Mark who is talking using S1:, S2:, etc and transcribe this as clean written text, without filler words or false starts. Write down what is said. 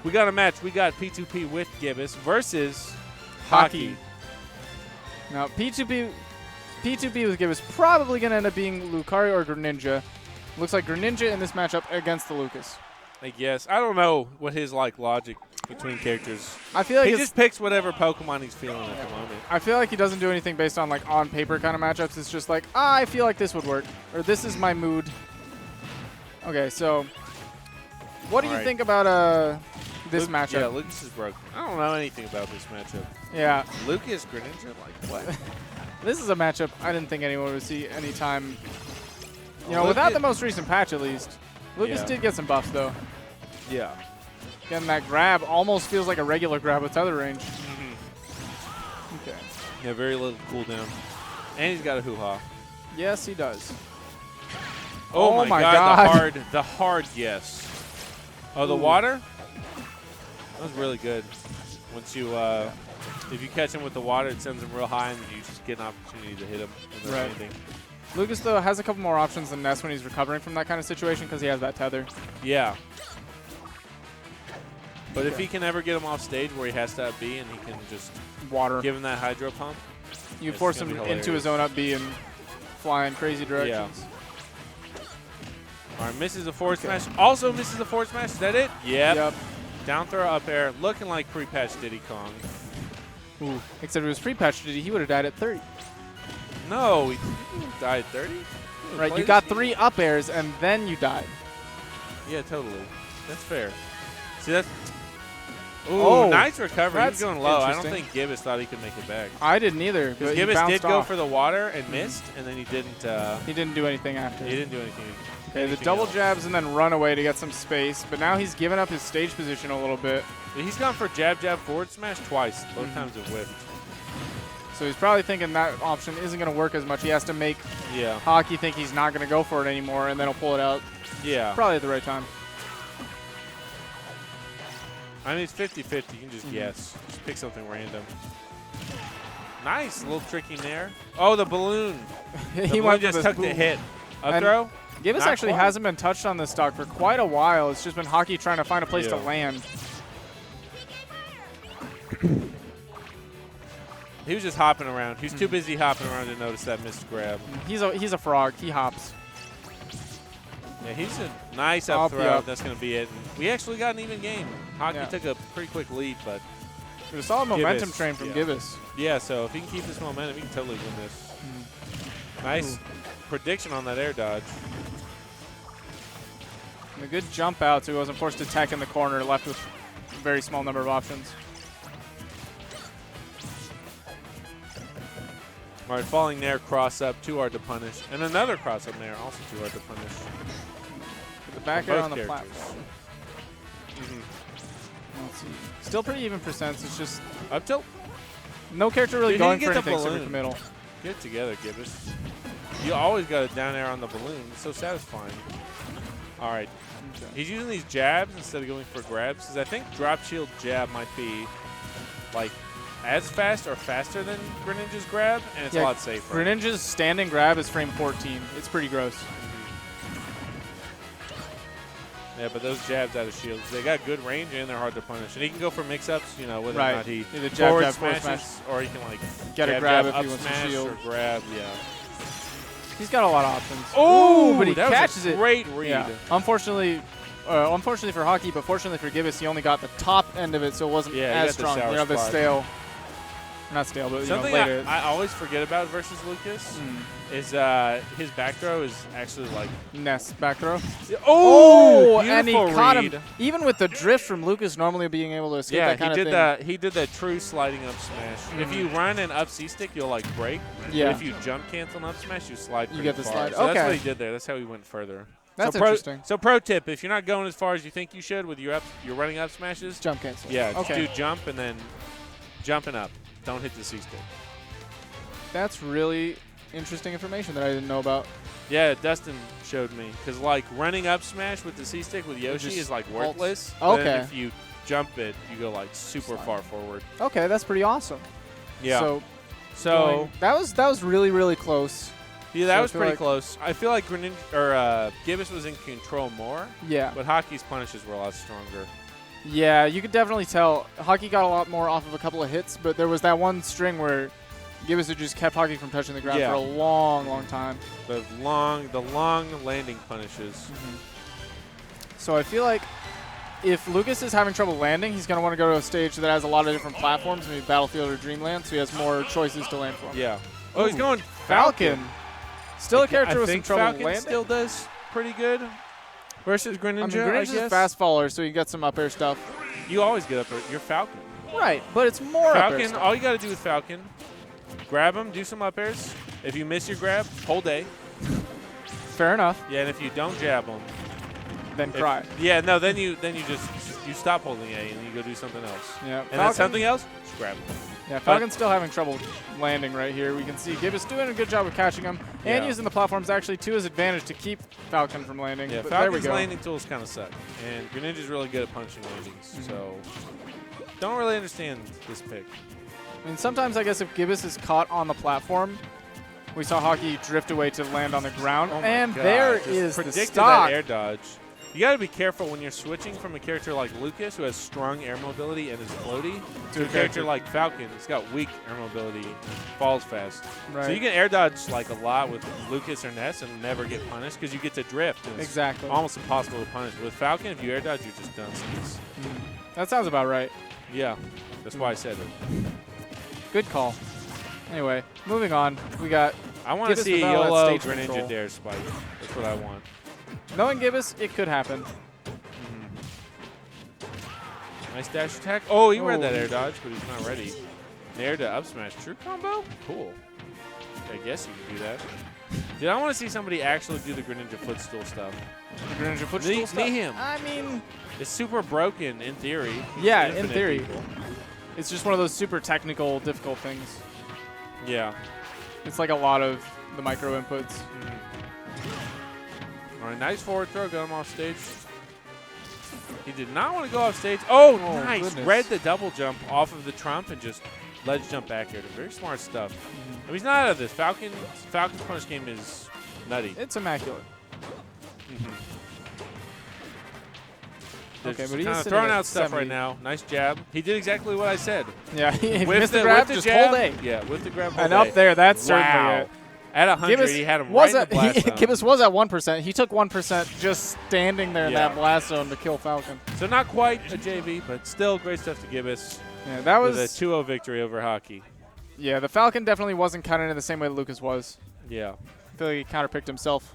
S1: We got a match. We got P2P with Gibus versus
S2: HaKii. Now, P2P with Gibus probably going to end up being Lucario or Greninja. Looks like Greninja in this matchup against the Lucas.
S1: I guess. I don't know what his logic between characters.
S2: I feel like
S1: he just picks whatever Pokemon he's feeling at the moment.
S2: I feel like he doesn't do anything based on like on paper kind of matchups. It's just like, I feel like this would work, or this is my mood. Okay, so what do you think about this matchup?
S1: Yeah, Lucas is broken. I don't know anything about this matchup.
S2: Yeah.
S1: Lucas, Greninja, like what?
S2: This is a matchup I didn't think anyone would see anytime. You know, without the most recent patch at least. Lucas did get some buffs though.
S1: Yeah.
S2: Getting that grab almost feels like a regular grab with tether range. Okay.
S1: Yeah, very little cooldown. And he's got a hoo-ha.
S2: Yes, he does.
S1: Oh my god. The hard yes. Oh, the water? That was really good. Once you, if you catch him with the water, it sends him real high, and you just get an opportunity to hit him.
S2: Right. Lucas, though, has a couple more options than Ness when he's recovering from that kind of situation because he has that tether.
S1: Yeah. But if he can ever get him off stage where he has to up B and he can just give him that hydro pump.
S2: You force him into his own up B and fly in crazy directions.
S1: Yeah. All right, misses a forward smash. Also misses a forward smash. Is that it? Yep. Down throw up air. Looking like pre-patch Diddy Kong.
S2: Ooh. Except if it was pre-patch Diddy, he would have died at 30.
S1: No, he died at 30?
S2: Right, you got 3 up airs and then you died.
S1: Yeah, totally. That's fair. See, that's... Ooh, nice recovery. He's going low. I don't think Gibus thought he could make it back.
S2: I didn't either.
S1: Because Gibus did go for the water and missed, and then he didn't...
S2: he didn't do anything after.
S1: He didn't do anything.
S2: Okay, the double jabs and then run away to get some space, but now he's given up his stage position a little bit.
S1: He's gone for jab, jab, forward smash twice. Both times it whipped.
S2: So he's probably thinking that option isn't going to work as much. He has to make HaKii think he's not going to go for it anymore, and then he'll pull it out.
S1: Yeah.
S2: Probably at the right time.
S1: I mean, it's 50-50. You can just guess. Just pick something random. Nice. A little tricky there. Oh, the balloon.
S2: He
S1: just took the hit. Up throw?
S2: Gibus actually hasn't been touched on this stock for quite a while. It's just been HaKii trying to find a place to land.
S1: He was just hopping around. He was too busy hopping around to notice that missed grab.
S2: He's a frog. He hops.
S1: Yeah, he's a nice up throw. That's going to be it. And we actually got an even game. HaKii took a pretty quick lead, but
S2: it was a solid momentum train from Gibus.
S1: Yeah, so if he can keep this momentum, he can totally win this. Nice prediction on that air dodge.
S2: And a good jump out, so he wasn't forced to tech in the corner, left with a very small number of options.
S1: All right, falling there, cross up, too hard to punish. And another cross up there, also too hard to punish.
S2: The back air on the platform. Let's see. Still pretty even percents. It's just
S1: up tilt.
S2: No character really going for anything super committal.
S1: Get it together, Gibus. You always got a down air on the balloon. It's so satisfying. All right. Okay. He's using these jabs instead of going for grabs, because I think drop shield jab might be like as fast or faster than Greninja's grab, and it's a lot safer.
S2: Greninja's standing grab is frame 14. It's pretty gross.
S1: Yeah, but those jabs out of shields, they got good range and they're hard to punish. And he can go for mix-ups, you know, whether or not he
S2: either jab,
S1: smashes, or he can like
S2: get a grab if he wants
S1: to
S2: shield
S1: or grab. Yeah,
S2: he's got a lot of options.
S1: Oh,
S2: but he catches it.
S1: Great read.
S2: Yeah. Unfortunately for HaKii, but fortunately for Gibus, he only got the top end of it, so it wasn't as strong. You know, the stale. Not stale, but
S1: something
S2: later.
S1: I always forget about versus Lucas is his back throw is actually like
S2: Ness back throw.
S1: Oh,
S2: and he caught him. Even with the drift from Lucas normally being able to escape that kind of thing.
S1: He did that true sliding up smash. If you run an up C stick, you'll like break.
S2: Yeah.
S1: But if you jump cancel an up smash, you slide.
S2: You get the slide.
S1: So that's what he did there. That's how he went further.
S2: That's interesting.
S1: So pro tip: if you're not going as far as you think you should with your running up smashes,
S2: jump cancel.
S1: Yeah, just do jump and then jumping up. Don't hit the C stick.
S2: That's really interesting information that I didn't know about.
S1: Yeah, Dustin showed me. Because, like, running up smash with the C stick with Yoshi is, like, worthless.
S2: Okay.
S1: Then if you jump it, you go, like, super far forward.
S2: Okay, that's pretty awesome.
S1: Yeah.
S2: So that was really, really close.
S1: Yeah, that was pretty close. I feel like Gibus was in control more.
S2: Yeah.
S1: But HaKii's punishes were a lot stronger.
S2: Yeah, you could definitely tell. HaKii got a lot more off of a couple of hits, but there was that one string where Gibus had just kept HaKii from touching the ground for a long, long time.
S1: The long landing punishes.
S2: So I feel like if Lucas is having trouble landing, he's going to want to go to a stage that has a lot of different platforms, maybe Battlefield or Dreamland, so he has more choices to land from.
S1: Yeah. Oh, he's going
S2: Falcon. Still a character with some trouble
S1: Falcon
S2: landing.
S1: still does pretty good versus Greninja,
S2: I mean, Greninja's a fast faller, so you get some up air stuff.
S1: You always get up air. You're Falcon.
S2: Right, but it's more up air
S1: Falcon,
S2: stuff.
S1: all you got to do with Falcon, grab him, do some up airs. If you miss your grab, hold A.
S2: Fair enough.
S1: Yeah, and if you don't jab him,
S2: then cry.
S1: Yeah, no, then you just stop holding A and you go do something else.
S2: Yeah.
S1: And then something else, just grab him.
S2: Yeah, Falcon's still having trouble landing right here. We can see Gibus doing a good job of catching him and using the platforms actually to his advantage to keep Falcon from landing.
S1: Yeah,
S2: but
S1: Falcon's
S2: there we go.
S1: landing tools kind of suck. And Greninja's really good at punching landings. So don't really understand this pick.
S2: I mean, sometimes I guess if Gibus is caught on the platform, we saw HaKii drift away to land on the ground.
S1: Oh my
S2: and
S1: God,
S2: there
S1: just
S2: is the
S1: predicted
S2: stock.
S1: that air dodge. You got to be careful when you're switching from a character like Lucas, who has strong air mobility and is floaty, to a character like Falcon, who's got weak air mobility and falls fast.
S2: Right.
S1: So you can air dodge like a lot with Lucas or Ness and never get punished because you get to drift. And it's almost impossible to punish. With Falcon, if you air dodge, you're just done.
S2: That sounds about right.
S1: Yeah, that's why I said it.
S2: Good call. Anyway, moving on. We got.
S1: I want to see a YOLO Greninja Dare spike. That's what I want.
S2: Knowing Gibus, it could happen.
S1: Nice dash attack. Oh, he read that air dodge, but he's not ready. Nair to up smash. True combo? Cool. I guess you can do that. Dude, I want to see somebody actually do the Greninja footstool stuff.
S2: The Greninja footstool stuff?
S1: Knee him.
S2: I mean,
S1: it's super broken in theory.
S2: Yeah, in theory. People. It's just one of those super technical, difficult things.
S1: Yeah.
S2: It's like a lot of the micro inputs.
S1: All right, nice forward throw. Got him off stage. He did not want to go off stage. Oh, nice.
S2: Goodness.
S1: Read the double jump off of the trump and just ledge jump back here. Very smart stuff. I mean, he's not out of this. Falcon's punish game is nutty.
S2: It's immaculate.
S1: Okay, but he's throwing out stuff right now. Nice jab. He did exactly what I said.
S2: Yeah, he missed the grab, just hold A.
S1: Yeah, with the grab, hold
S2: and
S1: A.
S2: up there, that's certainly it.
S1: At 100, he had him right in the blast zone.
S2: Gibus was at 1%. He took 1% just standing there in that blast zone to kill Falcon.
S1: So not quite a JV, but still great stuff to Gibus.
S2: Yeah, that was
S1: a 2-0 victory over HaKii.
S2: Yeah, the Falcon definitely wasn't counted in the same way that Lucas was.
S1: Yeah.
S2: I feel like he counterpicked himself.